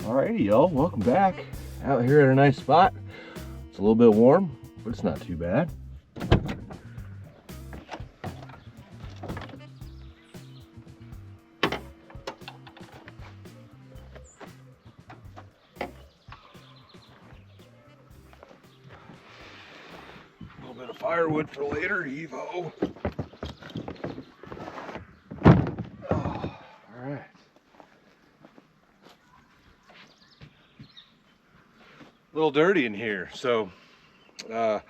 Alrighty, y'all, welcome back. Out here at a nice spot. It's a little bit warm, but it's not too bad. A little bit of firewood for later, Evo. Oh, all right. A little dirty in here, so I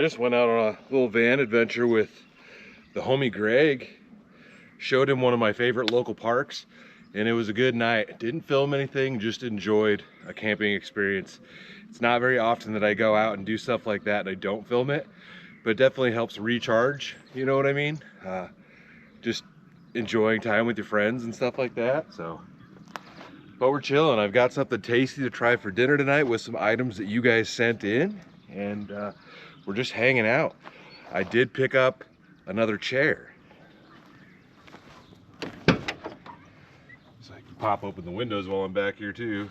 just went out on a little van adventure with the homie Greg. Showed him one of my favorite local parks, and it was a good night. Didn't film anything, just enjoyed a camping experience. It's not very often that I go out and do stuff like that and I don't film it, but it definitely helps recharge, you know what I mean? Just enjoying time with your friends and stuff like that. So, but we're chilling. I've got something tasty to try for dinner tonight with some items that you guys sent in, and we're just hanging out. I did pick up another chair. So I can pop open the windows while I'm back here too.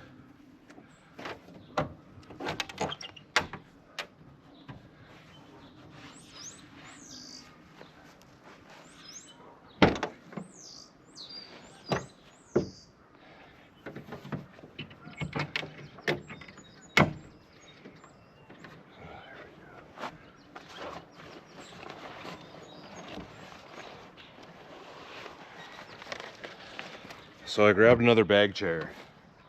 So I grabbed another bag chair,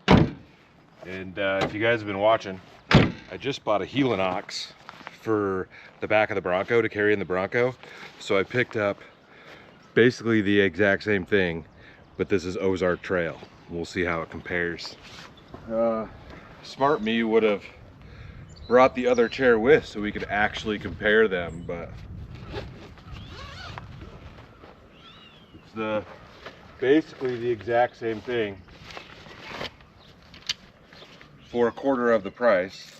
and if you guys have been watching, I just bought a Helinox for the back of the Bronco to carry in the Bronco. So I picked up basically the exact same thing, but this is Ozark Trail. We'll see how it compares. Smart me would have brought the other chair with so we could actually compare them, but it's basically the exact same thing for a quarter of the price.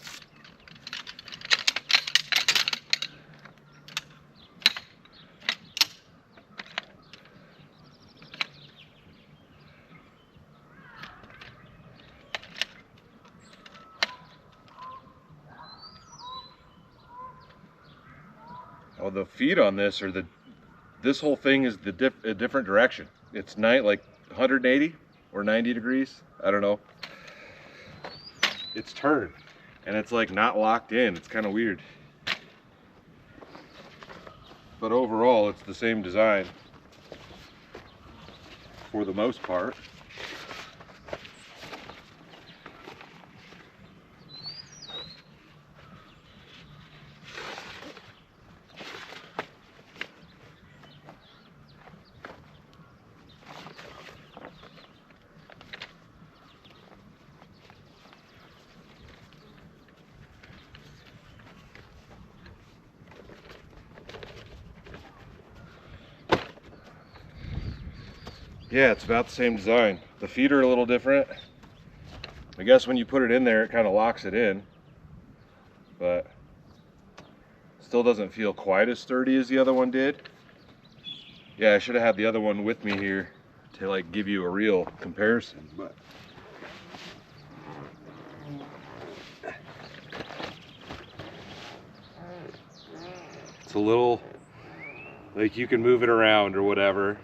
Oh, the feet on this are this whole thing is a different direction. It's like 180 or 90 degrees. I don't know. It's turned and it's like not locked in. It's kind of weird. But overall, it's the same design for the most part. Yeah, it's about the same design. The feet are a little different. I guess when you put it in there, it kind of locks it in, but still doesn't feel quite as sturdy as the other one did. Yeah, I should have had the other one with me here to like give you a real comparison, but it's a little, like you can move it around or whatever.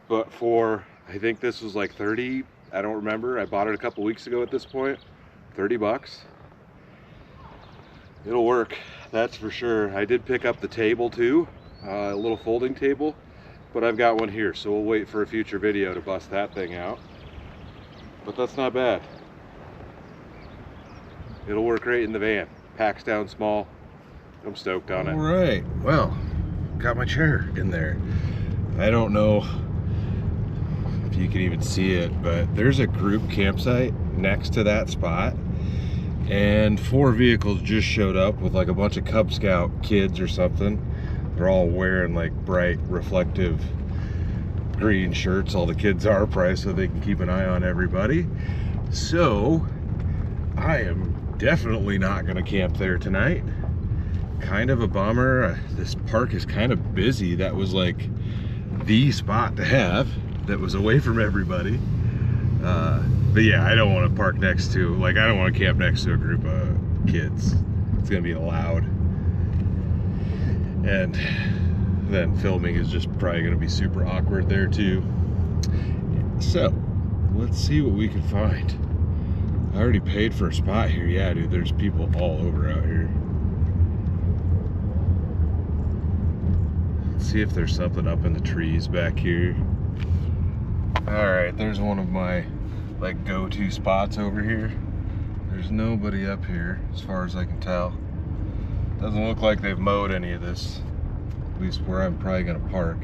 But for, I think this was like 30, I don't remember. I bought it a couple weeks ago at this point, 30 bucks. It'll work, that's for sure. I did pick up the table too, a little folding table, but I've got one here, so we'll wait for a future video to bust that thing out. But that's not bad. It'll work great in the van. Packs down small. I'm stoked on it. All right, well, got my chair in there. I don't know if you can even see it, but there's a group campsite next to that spot, and 4 vehicles just showed up with like a bunch of Cub Scout kids or something. They're all wearing like bright reflective green shirts. All the kids are probably so they can keep an eye on everybody. So I am definitely not gonna camp there tonight. Kind of a bummer. This park is kind of busy. That was like the spot to have that was away from everybody. But yeah, I don't want to park next to, like, I don't want to camp next to a group of kids. It's gonna be loud. And then filming is just probably gonna be super awkward there too. So, let's see what we can find. I already paid for a spot here. Yeah, dude, there's people all over out here. Let's see if there's something up in the trees back here. Alright, there's one of my like go-to spots over here. There's nobody up here as far as I can tell. Doesn't look like they've mowed any of this, at least where I'm probably gonna park.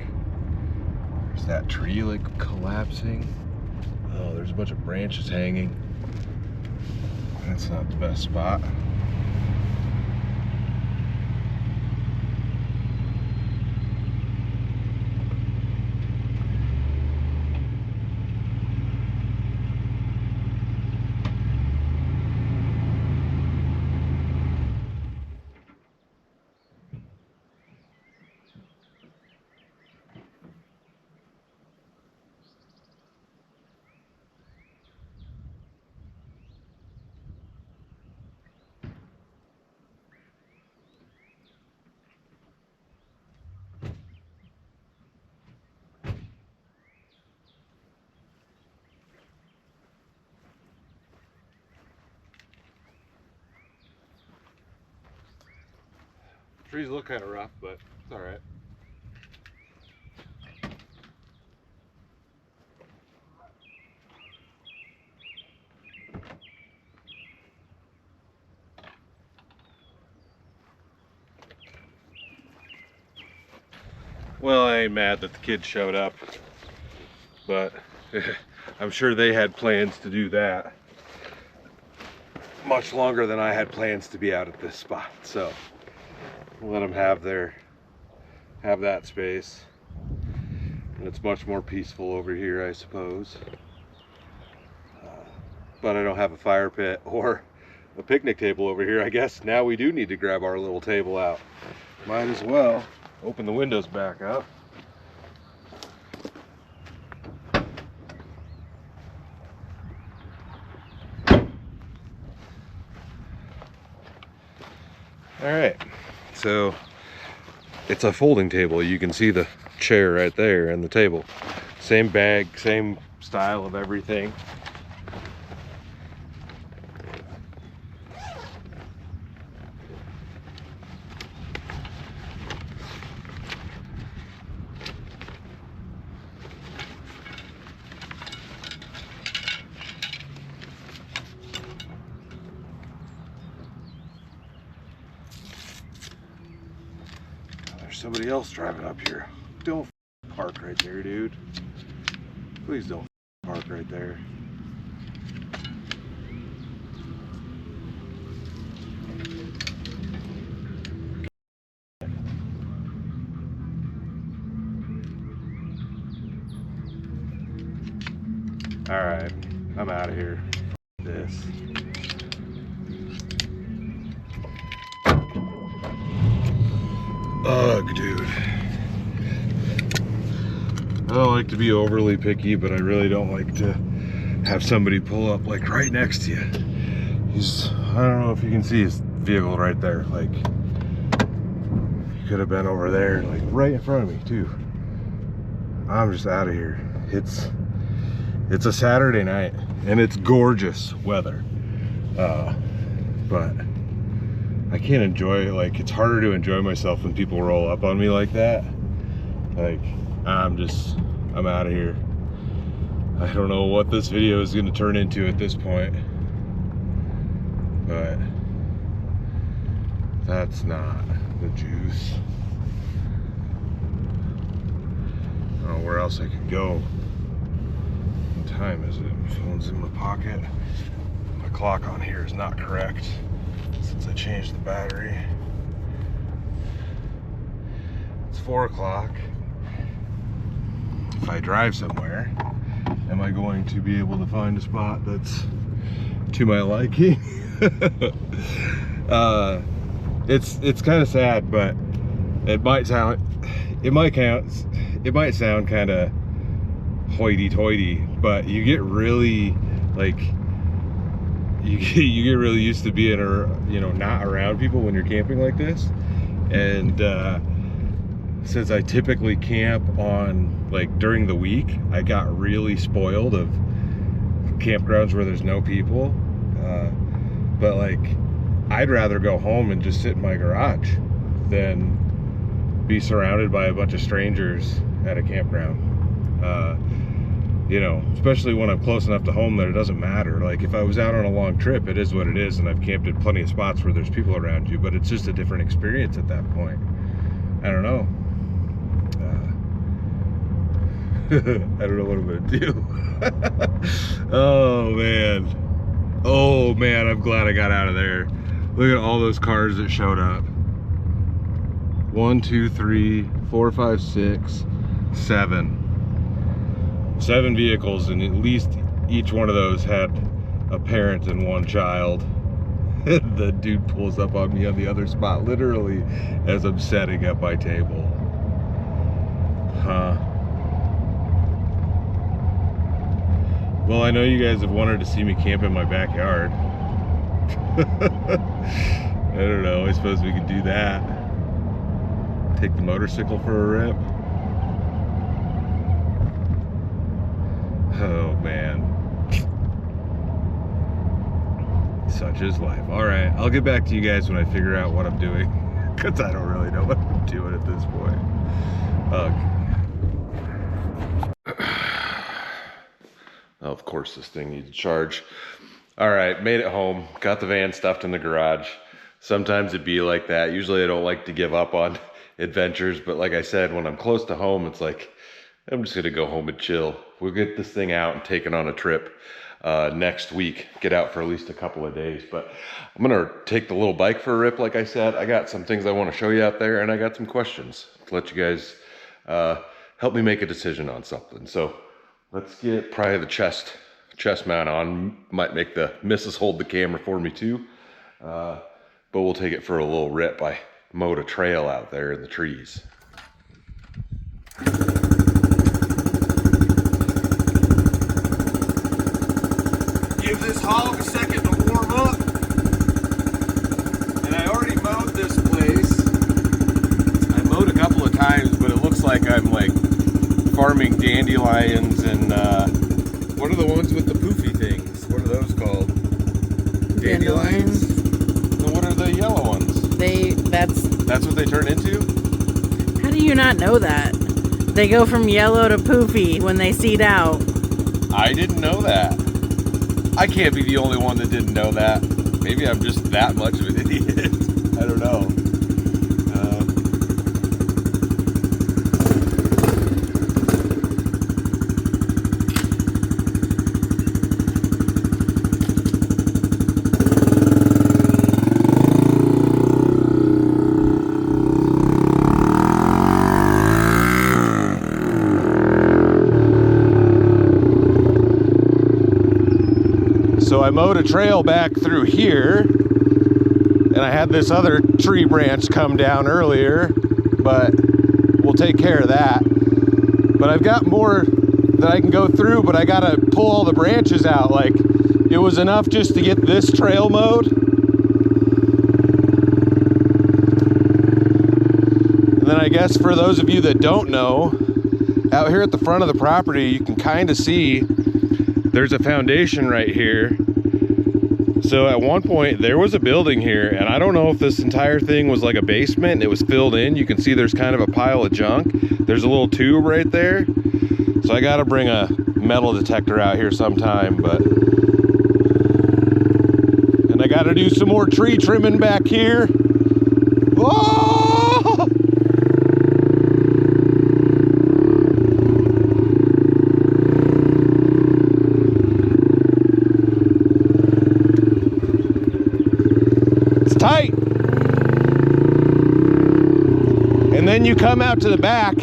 There's that tree like collapsing. Oh, there's a bunch of branches hanging. That's not the best spot. Trees look kind of rough, but it's all right. Well, I ain't mad that the kids showed up, but I'm sure they had plans to do that much longer than I had plans to be out at this spot. So we'll let them have that space, and it's much more peaceful over here, I suppose. But I don't have a fire pit or a picnic table over here. I guess now we do need to grab our little table out. Might as well open the windows back up. All right, so it's a folding table. You can see the chair right there and the table. Same bag, same style of everything. Somebody else driving up here. Don't park right there, dude. Please don't park right there. All right, I'm out of here. This. Ugh, dude. I don't like to be overly picky, but I really don't like to have somebody pull up like right next to you. I don't know if you can see his vehicle right there. Like, he could have been over there, like right in front of me too. I'm just out of here. It's a Saturday night and it's gorgeous weather. But I can't enjoy it. Like, it's harder to enjoy myself when people roll up on me like that. Like, I'm out of here. I don't know what this video is going to turn into at this point, but that's not the juice. I don't know where else I could go. What time is it? My phone's in my pocket. My clock on here is not correct since I changed the battery. It's 4 o'clock. If I drive somewhere, am I going to be able to find a spot that's to my liking? It's kind of sad, but it might sound kind of hoity-toity, but you get really like you get really used to being, not around people when you're camping like this. And since I typically camp on like during the week, I got really spoiled of campgrounds where there's no people. But like, I'd rather go home and just sit in my garage than be surrounded by a bunch of strangers at a campground. Especially when I'm close enough to home that it doesn't matter. Like if I was out on a long trip, it is what it is, and I've camped at plenty of spots where there's people around you, but it's just a different experience at that point. I don't know. I don't know what I'm gonna do. Oh man, I'm glad I got out of there. Look at all those cars that showed up. 1, 2, 3, 4, 5, 6, 7 vehicles, and at least each one of those had a parent and one child. The dude pulls up on me on the other spot literally as I'm setting up my table. Well, I know you guys have wanted to see me camp in my backyard. I don't know, I suppose we could do that. Take the motorcycle for a rip. Oh man, such is life. All right, I'll get back to you guys when I figure out what I'm doing, because I don't really know what I'm doing at this point. Oh, of course this thing needs to charge. All right, made it home, got the van stuffed in the garage. Sometimes it'd be like that. Usually I don't like to give up on adventures, but like I said, when I'm close to home, it's like, I'm just gonna go home and chill. We'll get this thing out and take it on a trip next week. Get out for at least a couple of days. But I'm gonna take the little bike for a rip, like I said. I got some things I wanna show you out there, and I got some questions to let you guys help me make a decision on something. So let's get probably the chest mount on. Might make the missus hold the camera for me too. But we'll take it for a little rip. I mowed a trail out there in the trees. Give this hog a second to warm up. And I already mowed this place. I mowed a couple of times, but it looks like I'm like farming dandelions and what are the ones with the poofy things? What are those called? Dandelions? And what are the yellow ones? That's what they turn into? How do you not know that? They go from yellow to poofy when they seed out. I didn't know that. I can't be the only one that didn't know that. Maybe I'm just that much of an idiot. I don't know. So I mowed a trail back through here, and I had this other tree branch come down earlier, but we'll take care of that. But I've got more that I can go through, but I gotta pull all the branches out. Like, it was enough just to get this trail mowed. And then I guess for those of you that don't know, out here at the front of the property, you can kind of see there's a foundation right here. So at one point there was a building here, and I don't know if this entire thing was like a basement and it was filled in. You can see there's kind of a pile of junk. There's a little tube right there. So I gotta bring a metal detector out here sometime, and I gotta do some more tree trimming back here. Whoa! Tight. And then you come out to the back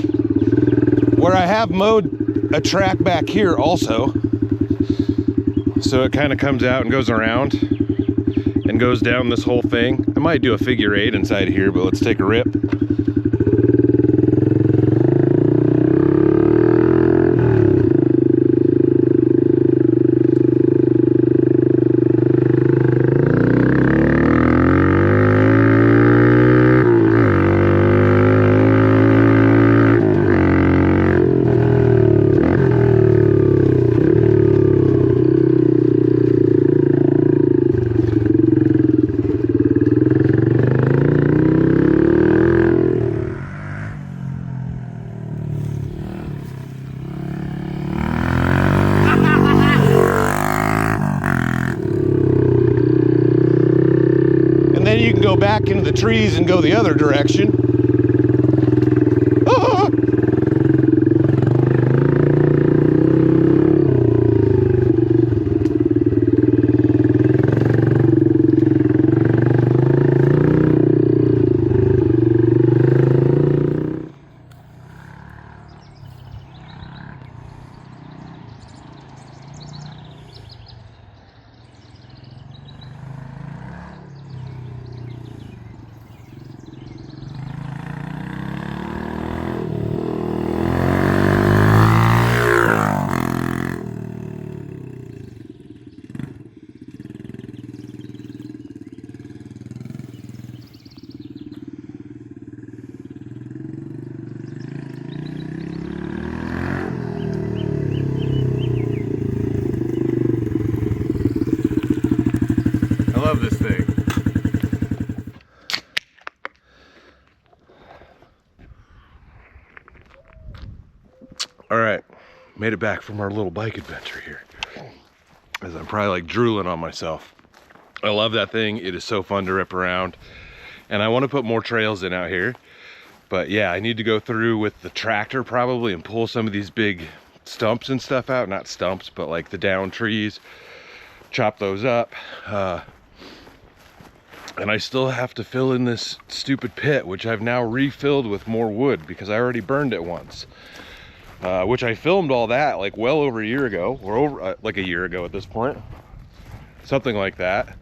where I have mowed a track back here also. So it kind of comes out and goes around and goes down this whole thing. I might do a figure 8 inside of here, but let's take a rip. you can go back into the trees and go the other direction. Ah! I love this thing. All right, made it back from our little bike adventure here. As I'm probably like drooling on myself. I love that thing. It is so fun to rip around. And I want to put more trails in out here. But yeah, I need to go through with the tractor probably and pull some of these big stumps and stuff out. Not stumps, but like the down trees. Chop those up. And I still have to fill in this stupid pit, which I've now refilled with more wood because I already burned it once. Which I filmed all that like well over a year ago, or over like a year ago at this point. Something like that.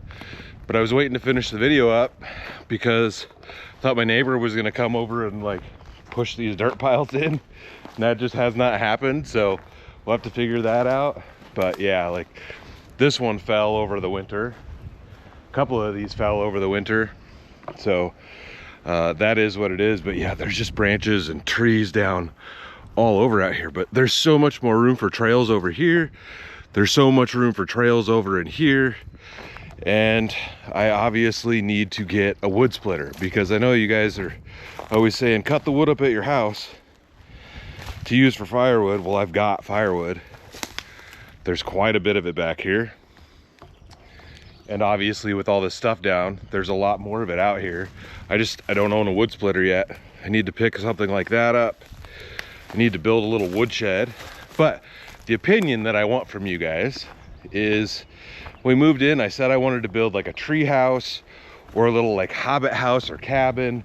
But I was waiting to finish the video up because I thought my neighbor was gonna come over and like push these dirt piles in. And that just has not happened, so we'll have to figure that out. But yeah, like this one fell over the winter. A couple of these fell over the winter. So that is what it is. But yeah, there's just branches and trees down all over out here. But there's so much more room for trails over here. There's so much room for trails over in here. And I obviously need to get a wood splitter because I know you guys are always saying cut the wood up at your house to use for firewood. Well, I've got firewood. There's quite a bit of it back here. And obviously with all this stuff down, there's a lot more of it out here. I don't own a wood splitter yet. I need to pick something like that up. I need to build a little wood shed. But the opinion that I want from you guys is, when we moved in, I said I wanted to build like a tree house or a little like hobbit house or cabin,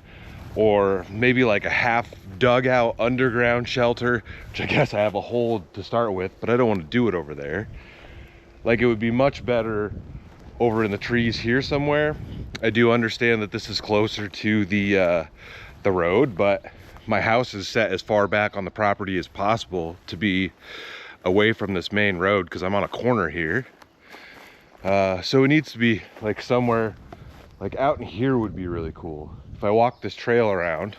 or maybe like a half dugout underground shelter, which I guess I have a hole to start with, but I don't want to do it over there. Like it would be much better over in the trees here somewhere. I do understand that this is closer to the road, but my house is set as far back on the property as possible to be away from this main road because I'm on a corner here. So it needs to be like somewhere like out in here would be really cool. If I walk this trail around,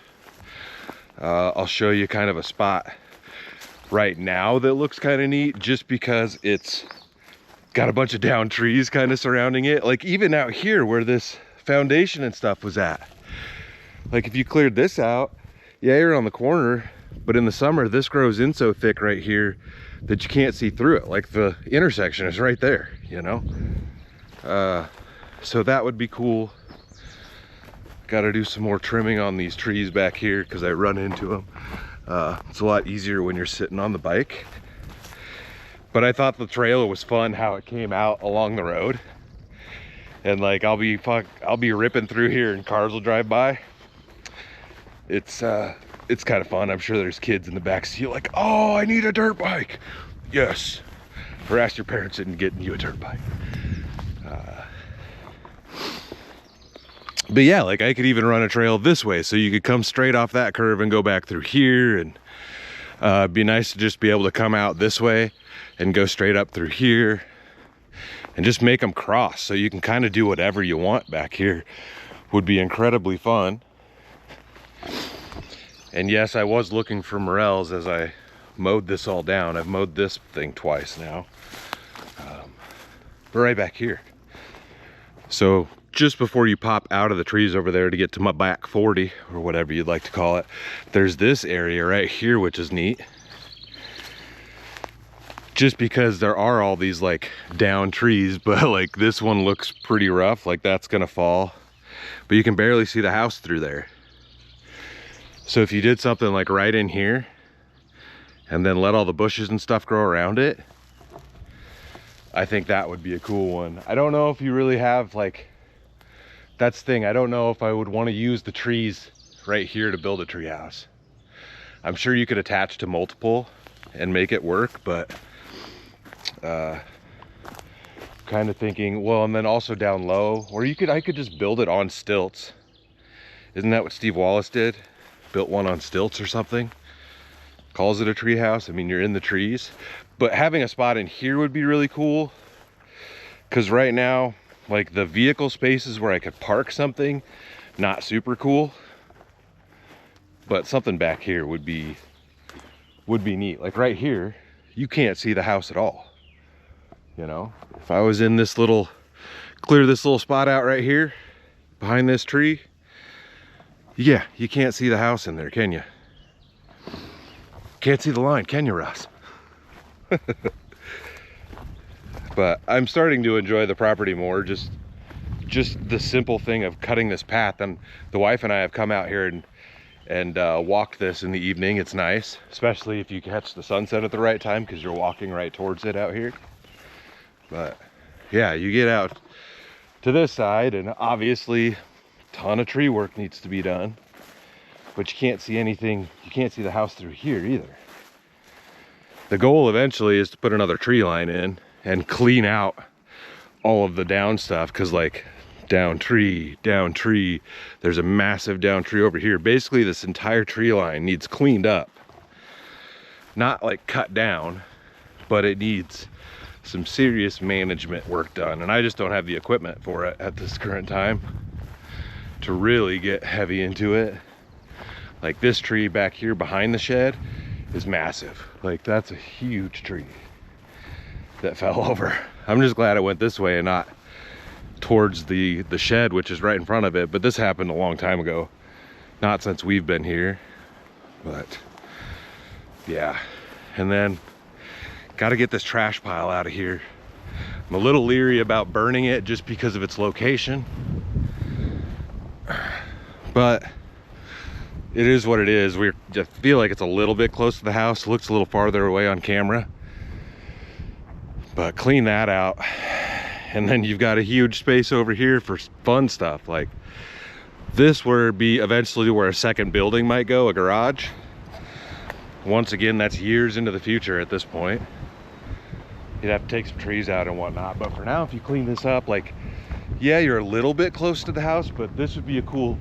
I'll show you kind of a spot right now that looks kind of neat just because it's got a bunch of down trees kind of surrounding it. Like even out here where this foundation and stuff was at. Like if you cleared this out, yeah, you're on the corner, but in the summer, this grows in so thick right here that you can't see through it. Like the intersection is right there, you know? So that would be cool. Got to do some more trimming on these trees back here because I run into them. It's a lot easier when you're sitting on the bike. But I thought the trailer was fun how it came out along the road. And like I'll be ripping through here and cars will drive by. It's kind of fun. I'm sure there's kids in the back seat like, oh, I need a dirt bike. Yes. Or ask your parents into getting you a dirt bike. But yeah, like I could even run a trail this way, so you could come straight off that curve and go back through here, and it'd be nice to just be able to come out this way and go straight up through here and just make them cross so you can kind of do whatever you want back here. Would be incredibly fun. And yes, I was looking for morels as I mowed this all down. I've mowed this thing twice now. But right back here. So just before you pop out of the trees over there to get to my back 40 or whatever you'd like to call it, there's this area right here, which is neat. Just because there are all these like down trees, but like this one looks pretty rough, like that's gonna fall. but you can barely see the house through there. So if you did something like right in here and then let all the bushes and stuff grow around it, I think that would be a cool one. I don't know if you really have like, that's the thing. I don't know if I would want to use the trees right here to build a tree house. I'm sure you could attach to multiple and make it work, but kind of thinking, well, and then also down low, or I could just build it on stilts. Isn't that what Steve Wallace did? Built one on stilts or something. Calls it a tree house. I mean, you're in the trees, but having a spot in here would be really cool. Because right now, like the vehicle spaces where I could park something, not super cool. But something back here would be neat. Like right here, you can't see the house at all. You know, if I was in this little, clear this little spot out right here behind this tree, yeah, you can't see the house in there, can you? Can't see the line, can you, Ross? But I'm starting to enjoy the property more, just the simple thing of cutting this path. And the wife and I have come out here and walked this in the evening. It's nice, especially if you catch the sunset at the right time, because you're walking right towards it out here. But yeah, you get out to this side and obviously a ton of tree work needs to be done, but you can't see anything. You can't see the house through here either. The goal eventually is to put another tree line in and clean out all of the down stuff, because like down tree, there's a massive down tree over here. Basically this entire tree line needs cleaned up, not like cut down, but it needs some serious management work done, and I just don't have the equipment for it at this current time to really get heavy into it. Like this tree back here behind the shed is massive. Like that's a huge tree that fell over. I'm just glad I went this way and not towards the shed, which is right in front of it. But this happened a long time ago, not since we've been here. But yeah, and then got to get this trash pile out of here. I'm a little leery about burning it just because of its location, but it is what it is. I feel like it's a little bit close to the house. It looks a little farther away on camera, but clean that out. And then you've got a huge space over here for fun stuff. Like this would be eventually where a second building might go, a garage. Once again, that's years into the future at this point. You'd have to take some trees out and whatnot, but for now, if you clean this up, like, yeah, you're a little bit close to the house, but this would be a cool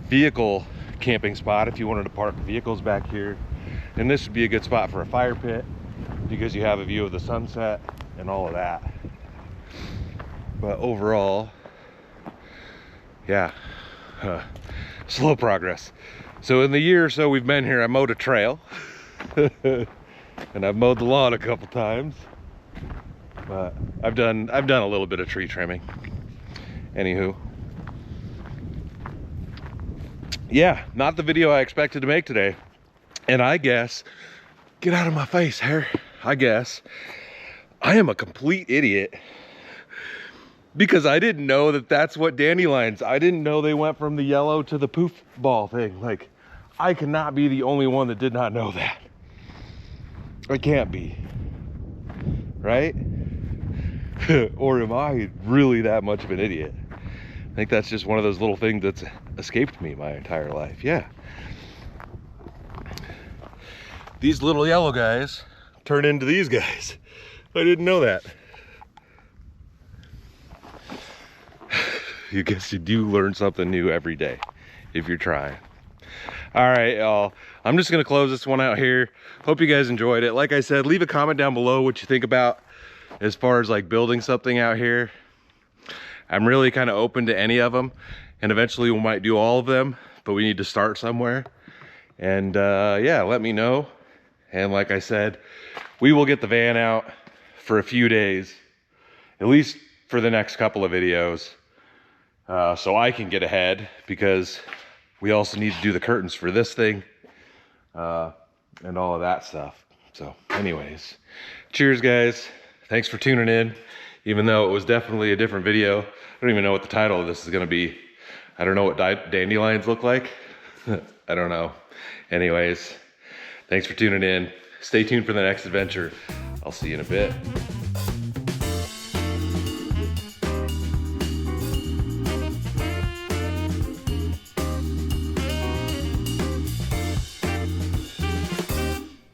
vehicle camping spot if you wanted to park vehicles back here. And this would be a good spot for a fire pit because you have a view of the sunset and all of that. But overall, yeah, slow progress. So in the year or so we've been here, I mowed a trail and I've mowed the lawn a couple times. But I've done a little bit of tree trimming. Anywho, yeah, not the video I expected to make today. And I guess, get out of my face, hair. I guess I am a complete idiot because I didn't know that that's what dandelions, I didn't know they went from the yellow to the poof ball thing. Like, I cannot be the only one that did not know that. I can't be, right? Or am I really that much of an idiot? I think that's just one of those little things that's escaped me my entire life. Yeah. These little yellow guys turn into these guys. I didn't know that. You guess you do learn something new every day if you're trying. All right, y'all. I'm just gonna close this one out here. Hope you guys enjoyed it. Like I said, leave a comment down below what you think about as far as like building something out here. I'm really kind of open to any of them, and eventually we might do all of them, but we need to start somewhere. And yeah, let me know. And like I said, we will get the van out for a few days, at least for the next couple of videos, so I can get ahead, because we also need to do the curtains for this thing and all of that stuff. So anyways, cheers guys. Thanks for tuning in, even though it was definitely a different video. I don't even know what the title of this is gonna be, I don't know what dandelions look like. I don't know. Anyways, thanks for tuning in. Stay tuned for the next adventure. I'll see you in a bit.